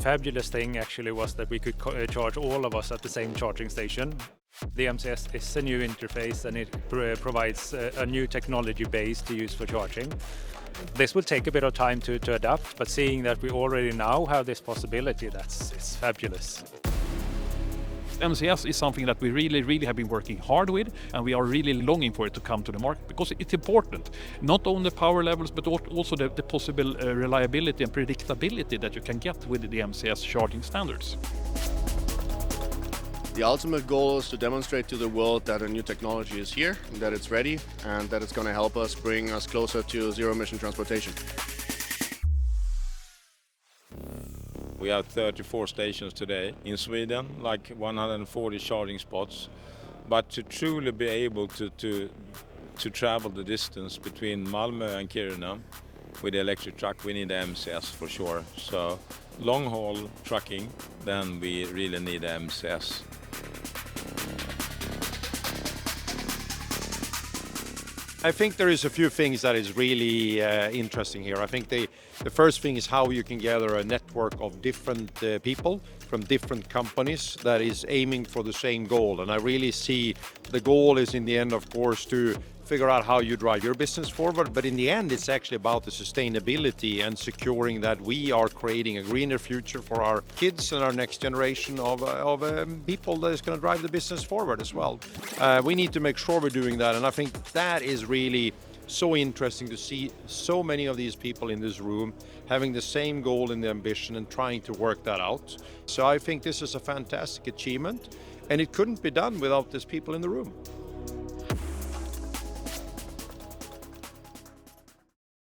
fabulous thing actually was that we could charge all of us at the same charging station. The MCS is a new interface and it provides a new technology base to use for charging. This will take a bit of time to adapt, but seeing that we already now have this possibility, it's fabulous. MCS is something that we really have been working hard with, and we are really longing for it to come to the market because it's important. Not only power levels, but also the possible reliability and predictability that you can get with the MCS charging standards. The ultimate goal is to demonstrate to the world that a new technology is here, that it's ready, and that it's going to help us bring us closer to zero-emission transportation. We have 34 stations today in Sweden, like 140 charging spots. But to truly be able to travel the distance between Malmö and Kiruna with the electric truck, we need the MCS for sure. So long haul trucking, then we really need the MCS. I think there is a few things that is really interesting here. I think the first thing is how you can gather a network of different people from different companies that is aiming for the same goal. And I really see the goal is in the end, of course, to figure out how you drive your business forward. But in the end, it's actually about the sustainability and securing that we are creating a greener future for our kids and our next generation of people that is going to drive the business forward as well. We need to make sure we're doing that. And I think that is really so interesting to see so many of these people in this room having the same goal and the ambition and trying to work that out. So I think this is a fantastic achievement, and it couldn't be done without these people in the room.